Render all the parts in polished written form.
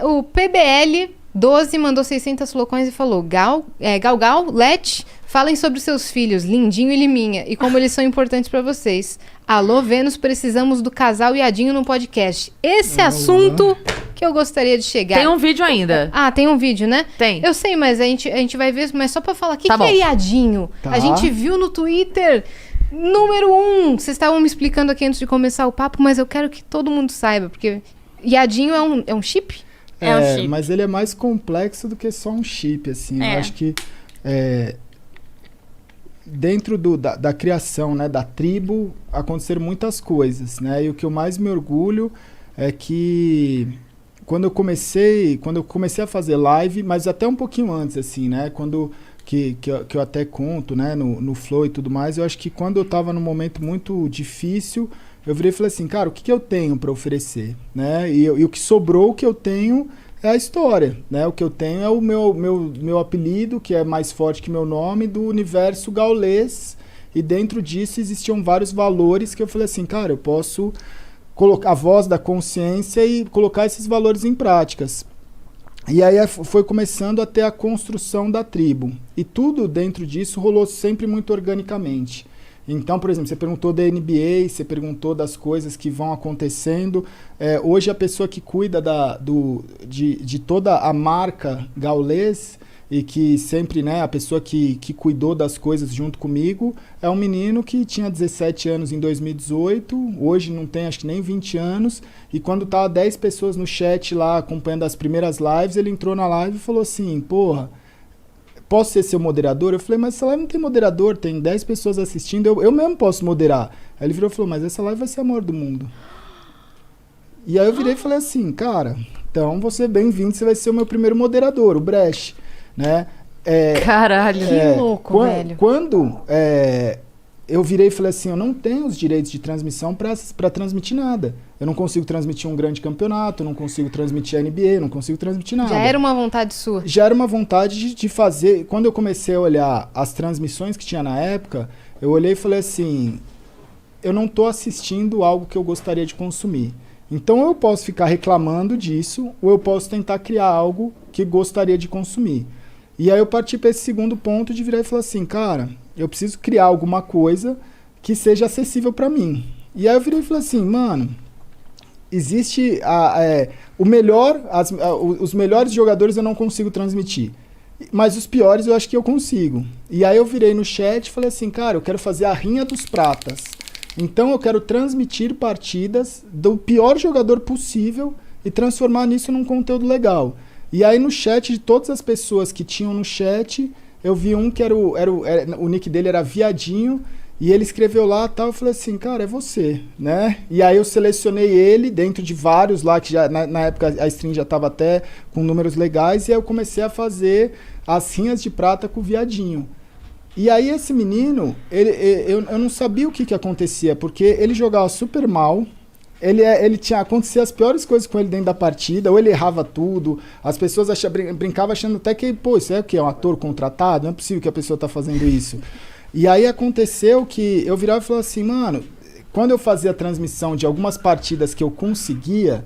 O PBL12 mandou 600 flocões e falou: Gal, Let, falem sobre seus filhos, Lindinho e Liminha, e como eles são importantes pra vocês. Alô, Vênus, precisamos do casal Iadinho no podcast. Esse assunto que eu gostaria de chegar. Tem um vídeo ainda. Ah, tem um vídeo, né? Tem. Eu sei, mas a gente vai ver, mas só pra falar, o que Tá bom. é Iadinho? Tá. A gente viu no Twitter, número 1. Vocês estavam me explicando aqui antes de começar o papo, mas eu quero que todo mundo saiba, porque Iadinho é um chip? É um chip. Mas ele é mais complexo do que só um chip, assim. Eu acho que dentro da criação, né, da tribo, aconteceram muitas coisas, né? E o que eu mais me orgulho é que quando eu comecei a fazer live, mas até um pouquinho antes, assim, né? Que eu até conto, né, no Flow e tudo mais, eu acho que quando eu tava num momento muito difícil, eu virei e falei assim, cara, o que eu tenho para oferecer, né? E o que sobrou, o que eu tenho é a história, né? O que eu tenho é o meu apelido, que é mais forte que meu nome, do universo gaulês, e dentro disso existiam vários valores que eu falei assim, cara, eu posso colocar a voz da consciência e colocar esses valores em práticas. E aí foi começando a ter a construção da tribo. E tudo dentro disso rolou sempre muito organicamente. Então, por exemplo, você perguntou da NBA, você perguntou das coisas que vão acontecendo. Hoje a pessoa que cuida de toda a marca Gaulês e que sempre, né, a pessoa que cuidou das coisas junto comigo é um menino que tinha 17 anos em 2018, hoje não tem acho que nem 20 anos, e quando tava 10 pessoas no chat lá acompanhando as primeiras lives, ele entrou na live e falou assim, porra, posso ser seu moderador? Eu falei, mas essa live não tem moderador, tem 10 pessoas assistindo, eu mesmo posso moderar. Aí ele virou e falou, mas essa live vai ser a maior do mundo. E aí eu virei e falei assim, cara, então você é bem-vindo, você vai ser o meu primeiro moderador, o Brecht, né? Caralho. Que louco, velho. Quando eu virei e falei assim, eu não tenho os direitos de transmissão para transmitir nada. Eu não consigo transmitir um grande campeonato, eu não consigo transmitir a NBA, eu não consigo transmitir nada. Já era uma vontade sua? Já era uma vontade de fazer. Quando eu comecei a olhar as transmissões que tinha na época, eu olhei e falei assim, eu não estou assistindo algo que eu gostaria de consumir. Então eu posso ficar reclamando disso, ou eu posso tentar criar algo que gostaria de consumir. E aí eu parti para esse segundo ponto de virar e falar assim, cara, eu preciso criar alguma coisa que seja acessível para mim. E aí eu virei e falei assim, mano, existe os melhores jogadores eu não consigo transmitir, mas os piores eu acho que eu consigo. E aí eu virei no chat e falei assim, cara, eu quero fazer a rinha dos pratas. Então eu quero transmitir partidas do pior jogador possível e transformar nisso num conteúdo legal. E aí no chat, de todas as pessoas que tinham no chat, eu vi um que o nick dele era Viadinho, e ele escreveu lá tal, eu falei assim, cara, é você, né? E aí eu selecionei ele dentro de vários lá, que já na época a stream já estava até com números legais, e aí eu comecei a fazer as rinhas de prata com o Viadinho. E aí esse menino, eu não sabia o que acontecia, porque ele jogava super mal, acontecia as piores coisas com ele dentro da partida, ou ele errava tudo, as pessoas brincavam achando até que, pô, isso é o quê? É um ator contratado? Não é possível que a pessoa tá fazendo isso. E aí aconteceu que eu virava e falava assim, mano, quando eu fazia a transmissão de algumas partidas que eu conseguia,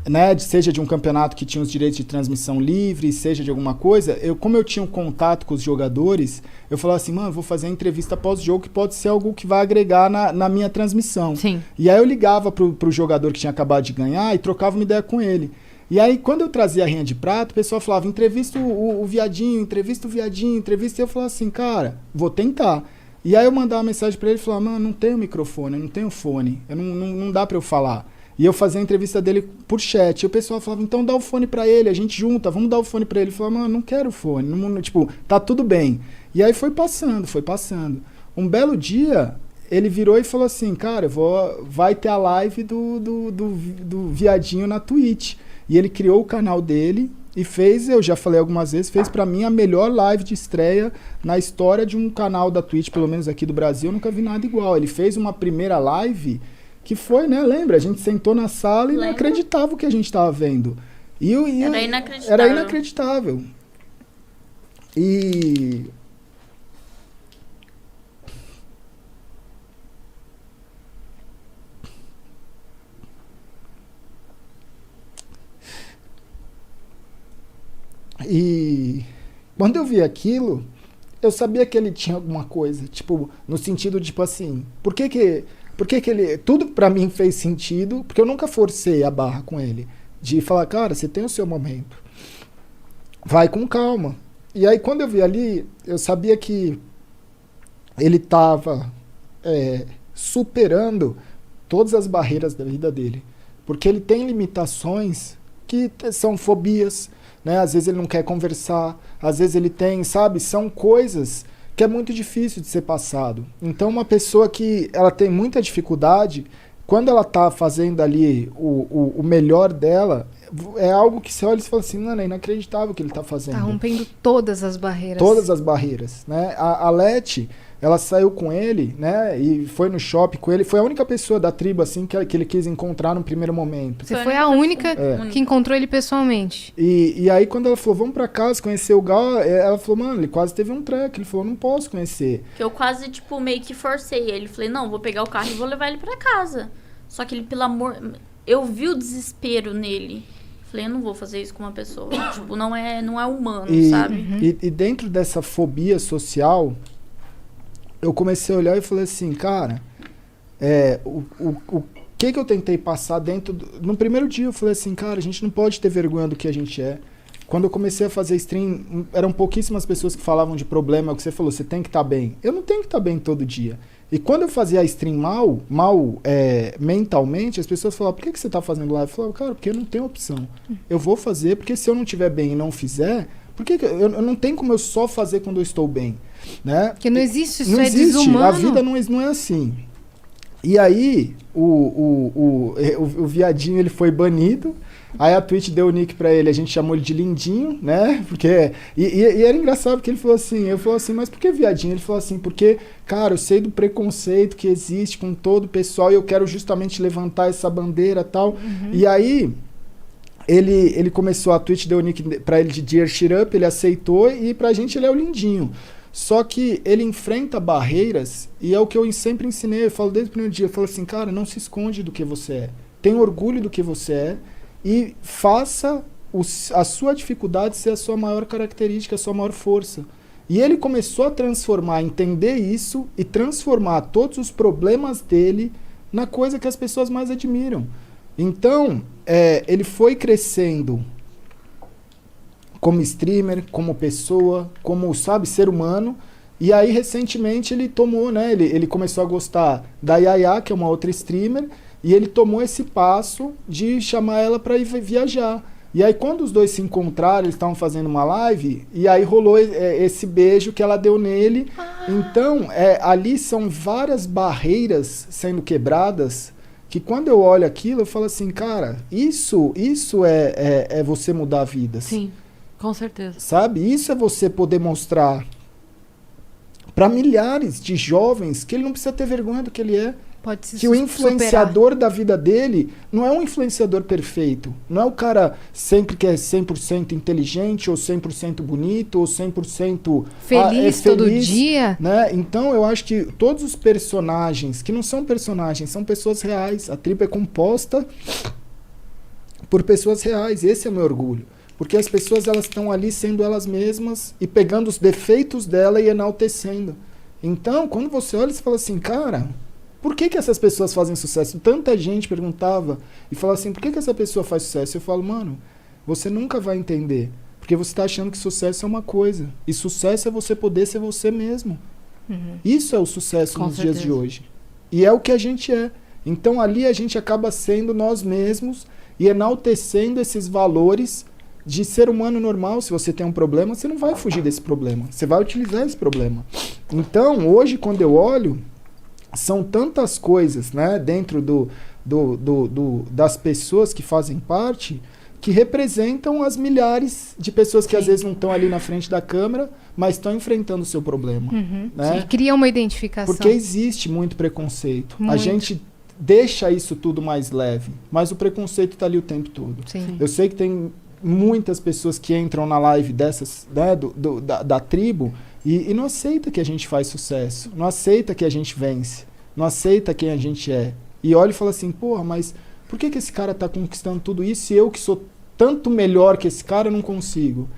né, seja de um campeonato que tinha os direitos de transmissão livre, seja de alguma coisa, como eu tinha um contato com os jogadores, eu falava assim, mano, vou fazer a entrevista pós-jogo que pode ser algo que vai agregar na minha transmissão. Sim. E aí eu ligava pro jogador que tinha acabado de ganhar e trocava uma ideia com ele. E aí, quando eu trazia a rinha de prata, o pessoal falava, entrevista o Viadinho, entrevista o Viadinho, entrevista, e eu falava assim, cara, vou tentar. E aí eu mandava uma mensagem pra ele e falava, mano, não tenho microfone, eu não tenho fone, não dá pra eu falar. E eu fazia a entrevista dele por chat, e o pessoal falava, então dá o fone pra ele, a gente junta, vamos dar o fone pra ele. Ele falava, mano, não quero fone, tipo, tá tudo bem. E aí foi passando. Um belo dia, ele virou e falou assim, cara, vai ter a live do Viadinho na Twitch. E ele criou o canal dele e fez, eu já falei algumas vezes, fez pra mim a melhor live de estreia na história de um canal da Twitch, pelo menos aqui do Brasil, eu nunca vi nada igual. Ele fez uma primeira live que foi, né, lembra? A gente sentou na sala e não acreditava o que a gente tava vendo. Era inacreditável. Era inacreditável. E... E quando eu vi aquilo, eu sabia que ele tinha alguma coisa, tipo, no sentido de, tipo assim, por que que ele... Tudo pra mim fez sentido, porque eu nunca forcei a barra com ele. De falar, cara, você tem o seu momento. Vai com calma. E aí, quando eu vi ali, eu sabia que ele tava superando todas as barreiras da vida dele. Porque ele tem limitações que são fobias, né? Às vezes ele não quer conversar, às vezes ele tem, sabe? São coisas que é muito difícil de ser passado. Então, uma pessoa que ela tem muita dificuldade, quando ela tá fazendo ali o melhor dela, é algo que você olha e fala assim, mano, é inacreditável o que ele tá fazendo. Tá rompendo todas as barreiras. Todas as barreiras, né? A Leti, ela saiu com ele, né? E foi no shopping com ele. Foi a única pessoa da tribo, assim, que ele quis encontrar no primeiro momento. Você foi a única que encontrou ele pessoalmente. E aí, quando ela falou, vamos pra casa conhecer o Gal, ela falou, mano, ele quase teve um treco. Ele falou, não posso conhecer. Que eu quase, tipo, meio que forcei ele. Falei, não, vou pegar o carro e vou levar ele pra casa. Só que ele, pelo amor... Eu vi o desespero nele. Falei, eu não vou fazer isso com uma pessoa. Tipo, não é humano, sabe? E dentro dessa fobia social, eu comecei a olhar e falei assim, cara, o que eu tentei passar dentro... No primeiro dia eu falei assim, cara, a gente não pode ter vergonha do que a gente é. Quando eu comecei a fazer stream, eram pouquíssimas pessoas que falavam de problema, é o que você falou, você tem que estar bem. Eu não tenho que estar bem todo dia. E quando eu fazia a stream mal mentalmente, as pessoas falavam, por que você está fazendo live? Eu falava, cara, porque eu não tenho opção. Eu vou fazer, porque se eu não estiver bem e não fizer, porque eu não tenho como eu só fazer quando eu estou bem. Né? Porque não existe, isso não é existe. desumano. A vida não é assim. E aí, o viadinho ele foi banido. Aí a Twitch deu o nick pra ele, a gente chamou ele de Lindinho, né? Porque, e era engraçado porque ele falou assim, eu falei assim, mas por que viadinho? Ele falou assim, porque, cara, eu sei do preconceito que existe com todo o pessoal e eu quero justamente levantar essa bandeira e tal. E aí, ele começou, a Twitch deu o nick pra ele de Dear Shit Up, ele aceitou e pra gente ele é o Lindinho. Só que ele enfrenta barreiras e é o que eu sempre ensinei, eu falo desde o primeiro dia, eu falo assim, cara, não se esconde do que você é. Tenha orgulho do que você é. E faça a sua dificuldade ser a sua maior característica, a sua maior força. E ele começou a transformar, entender isso e transformar todos os problemas dele na coisa que as pessoas mais admiram. Então, ele foi crescendo como streamer, como pessoa, como, sabe, ser humano. E aí, recentemente, ele tomou, né? Ele começou a gostar da Yaya, que é uma outra streamer, e ele tomou esse passo de chamar ela para ir viajar. E aí, quando os dois se encontraram, eles estavam fazendo uma live, e aí rolou esse beijo que ela deu nele. Então, ali são várias barreiras sendo quebradas, que quando eu olho aquilo, eu falo assim, cara, isso é você mudar vidas. Sim, com certeza. Sabe? Isso é você poder mostrar para milhares de jovens que ele não precisa ter vergonha do que ele é. Pode se que o influenciador da vida dele não é um influenciador perfeito. Não é o cara sempre que é 100% inteligente, ou 100% bonito, ou 100% feliz todo dia. Né? Então eu acho que todos os personagens, que não são personagens, são pessoas reais. A tribo é composta por pessoas reais. Esse é o meu orgulho. Porque as pessoas elas estão ali sendo elas mesmas e pegando os defeitos dela e enaltecendo. Então, quando você olha, você fala assim, cara... Por que essas pessoas fazem sucesso? Tanta gente perguntava e falava assim, por que essa pessoa faz sucesso? Eu falo, mano, você nunca vai entender. Porque você está achando que sucesso é uma coisa. E sucesso é você poder ser você mesmo. Isso é o sucesso nos dias de hoje. E é o que a gente é. Então ali a gente acaba sendo nós mesmos e enaltecendo esses valores de ser humano normal. Se você tem um problema, você não vai fugir desse problema. Você vai utilizar esse problema. Então, hoje, quando eu olho... São tantas coisas, né, dentro das pessoas que fazem parte que representam as milhares de pessoas que às vezes não estão ali na frente da câmera, mas estão enfrentando o seu problema. Né? E cria uma identificação. Porque existe muito preconceito. Muito. A gente deixa isso tudo mais leve, mas o preconceito está ali o tempo todo. Sim. Eu sei que tem muitas pessoas que entram na live dessas, né, da tribo, e não aceita que a gente faz sucesso, não aceita que a gente vence, não aceita quem a gente é. E olha e fala assim, porra, mas por que esse cara tá conquistando tudo isso e eu que sou tanto melhor que esse cara não consigo?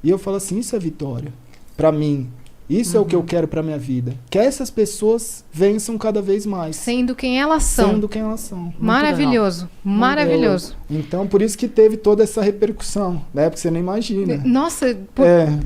E eu falo assim, isso é vitória pra mim. Isso é o que eu quero pra minha vida. Que essas pessoas vençam cada vez mais. Sendo quem elas são. Sendo quem elas são. Maravilhoso. Maravilhoso. Então, por isso que teve toda essa repercussão, né? Porque você nem imagina. Nossa,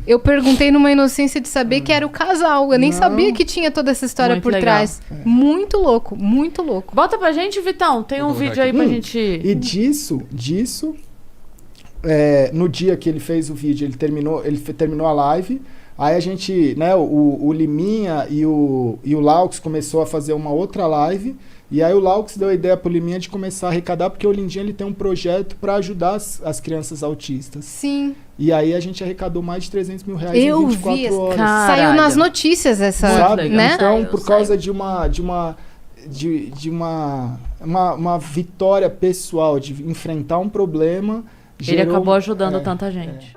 eu perguntei numa inocência de saber que era o casal. Eu nem sabia que tinha toda essa história Muito por legal. trás. Muito louco, muito louco. Bota pra gente, Vitão. Tem um vídeo aí pra gente... E disso, no dia que ele fez o vídeo, ele terminou a live. Aí a gente, né, o Liminha e o Laux começou a fazer uma outra live. E aí o Laux deu a ideia pro Liminha de começar a arrecadar, porque o Lindinho ele tem um projeto para ajudar as crianças autistas. Sim. E aí a gente arrecadou mais de 300 mil reais em 24 horas. Caralho. Saiu nas notícias essa, Sabe? né? Então, por causa de uma vitória pessoal, de enfrentar um problema... Ele acabou ajudando tanta gente.